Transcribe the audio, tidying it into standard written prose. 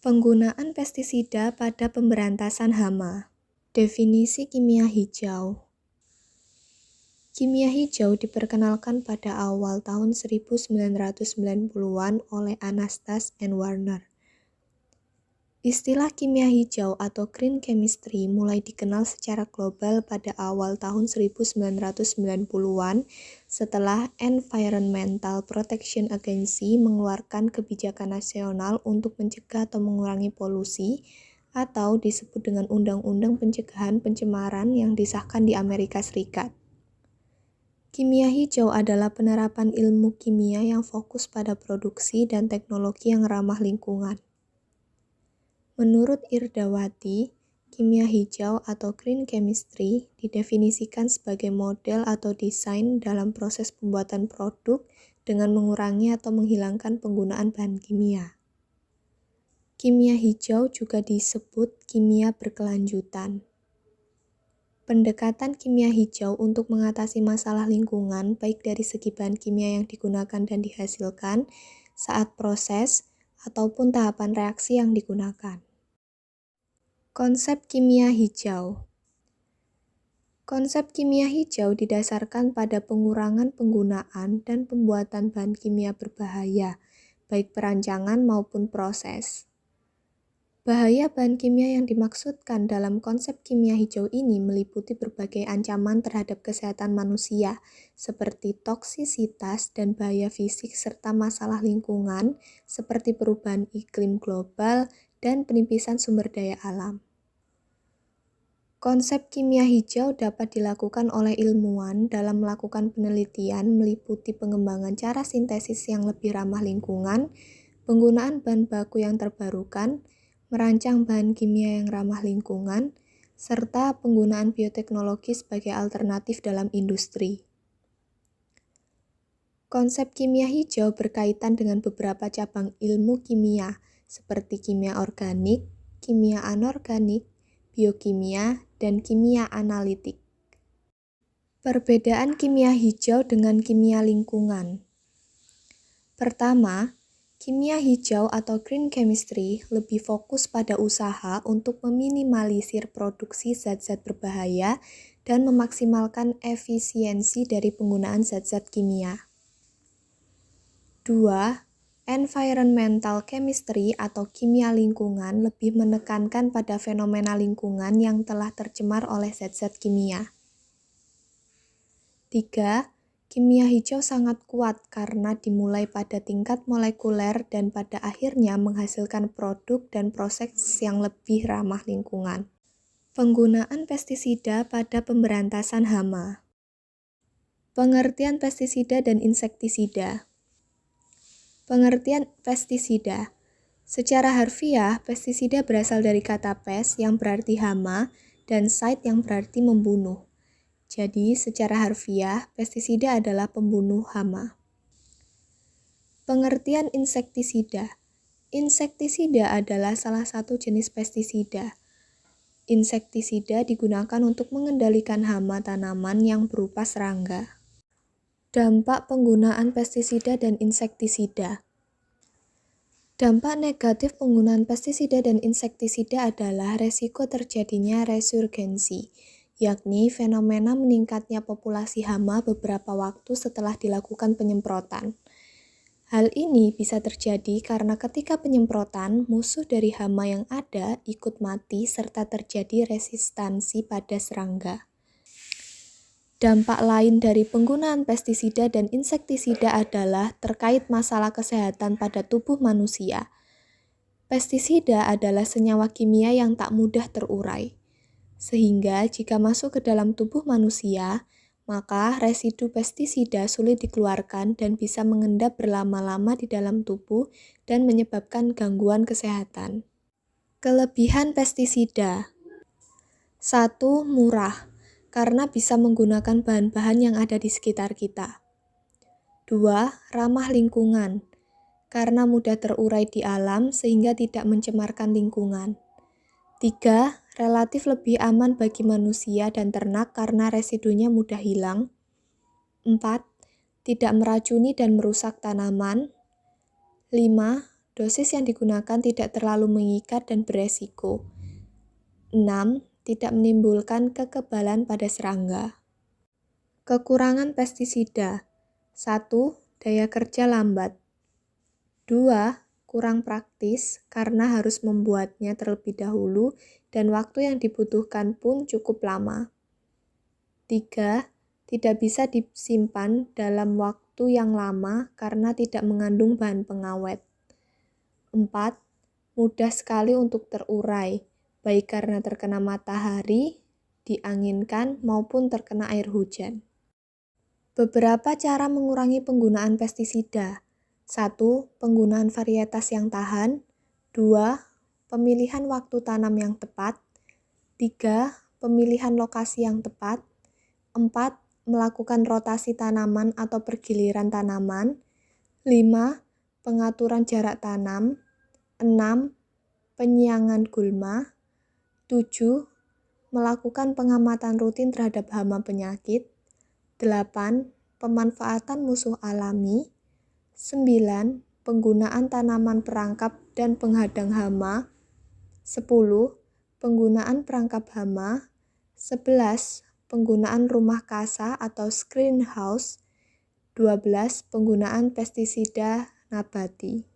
Penggunaan pestisida pada pemberantasan hama. Definisi kimia hijau. Kimia hijau diperkenalkan pada awal tahun 1990-an oleh Anastas and Warner. Istilah kimia hijau atau green chemistry mulai dikenal secara global pada awal tahun 1990-an setelah Environmental Protection Agency mengeluarkan kebijakan nasional untuk mencegah atau mengurangi polusi atau disebut dengan Undang-Undang Pencegahan Pencemaran yang disahkan di Amerika Serikat. Kimia hijau adalah penerapan ilmu kimia yang fokus pada produksi dan teknologi yang ramah lingkungan. Menurut Irdawati, kimia hijau atau green chemistry didefinisikan sebagai model atau desain dalam proses pembuatan produk dengan mengurangi atau menghilangkan penggunaan bahan kimia. Kimia hijau juga disebut kimia berkelanjutan. Pendekatan kimia hijau untuk mengatasi masalah lingkungan baik dari segi bahan kimia yang digunakan dan dihasilkan saat proses ataupun tahapan reaksi yang digunakan. Konsep kimia hijau. Konsep kimia hijau didasarkan pada pengurangan penggunaan dan pembuatan bahan kimia berbahaya, baik perancangan maupun proses. Bahaya bahan kimia yang dimaksudkan dalam konsep kimia hijau ini meliputi berbagai ancaman terhadap kesehatan manusia, seperti toksisitas dan bahaya fisik serta masalah lingkungan, seperti perubahan iklim global dan penipisan sumber daya alam. Konsep kimia hijau dapat dilakukan oleh ilmuwan dalam melakukan penelitian meliputi pengembangan cara sintesis yang lebih ramah lingkungan, penggunaan bahan baku yang terbarukan, merancang bahan kimia yang ramah lingkungan, serta penggunaan bioteknologi sebagai alternatif dalam industri. Konsep kimia hijau berkaitan dengan beberapa cabang ilmu kimia, seperti kimia organik, kimia anorganik, biokimia, dan kimia analitik. Perbedaan kimia hijau dengan kimia lingkungan. Pertama, kimia hijau atau green chemistry lebih fokus pada usaha untuk meminimalisir produksi zat-zat berbahaya dan memaksimalkan efisiensi dari penggunaan zat-zat kimia. 2. Environmental chemistry atau kimia lingkungan lebih menekankan pada fenomena lingkungan yang telah tercemar oleh zat-zat kimia. 3. Kimia hijau sangat kuat karena dimulai pada tingkat molekuler dan pada akhirnya menghasilkan produk dan proses yang lebih ramah lingkungan. Penggunaan pestisida pada pemberantasan hama. Pengertian pestisida dan insektisida. Pengertian pestisida. Secara harfiah, pestisida berasal dari kata pes yang berarti hama dan side yang berarti membunuh. Jadi, secara harfiah, pestisida adalah pembunuh hama. Pengertian insektisida. Insektisida adalah salah satu jenis pestisida. Insektisida digunakan untuk mengendalikan hama tanaman yang berupa serangga. Dampak penggunaan pestisida dan insektisida. Dampak negatif penggunaan pestisida dan insektisida adalah resiko terjadinya resurgensi, yakni fenomena meningkatnya populasi hama beberapa waktu setelah dilakukan penyemprotan. Hal ini bisa terjadi karena ketika penyemprotan, musuh dari hama yang ada ikut mati serta terjadi resistansi pada serangga. Dampak lain dari penggunaan pestisida dan insektisida adalah terkait masalah kesehatan pada tubuh manusia. Pestisida adalah senyawa kimia yang tak mudah terurai. Sehingga jika masuk ke dalam tubuh manusia, maka residu pestisida sulit dikeluarkan dan bisa mengendap berlama-lama di dalam tubuh dan menyebabkan gangguan kesehatan. Kelebihan pestisida. 1. Murah, karena bisa menggunakan bahan-bahan yang ada di sekitar kita. 2. Ramah lingkungan, karena mudah terurai di alam sehingga tidak mencemarkan lingkungan. 3. Relatif lebih aman bagi manusia dan ternak karena residunya mudah hilang. 4. Tidak meracuni dan merusak tanaman. 5. Dosis yang digunakan tidak terlalu mengikat dan beresiko. 6. Tidak menimbulkan kekebalan pada serangga. Kekurangan pestisida. 1. Daya kerja lambat. 2. Kurang praktis karena harus membuatnya terlebih dahulu dan waktu yang dibutuhkan pun cukup lama. 3. Tidak bisa disimpan dalam waktu yang lama karena tidak mengandung bahan pengawet. 4. Mudah sekali untuk terurai, baik karena terkena matahari, dianginkan, maupun terkena air hujan. Beberapa cara mengurangi penggunaan pestisida. 1. Penggunaan varietas yang tahan. 2. Pemilihan waktu tanam yang tepat. 3. Pemilihan lokasi yang tepat. 4. Melakukan rotasi tanaman atau pergiliran tanaman. 5. Pengaturan jarak tanam. 6. Penyiangan gulma. 7. Melakukan pengamatan rutin terhadap hama penyakit. 8. Pemanfaatan musuh alami. 9. Penggunaan tanaman perangkap dan penghadang hama. 10. Penggunaan perangkap hama. 11. Penggunaan rumah kasa atau screen house. 12. Penggunaan pestisida nabati.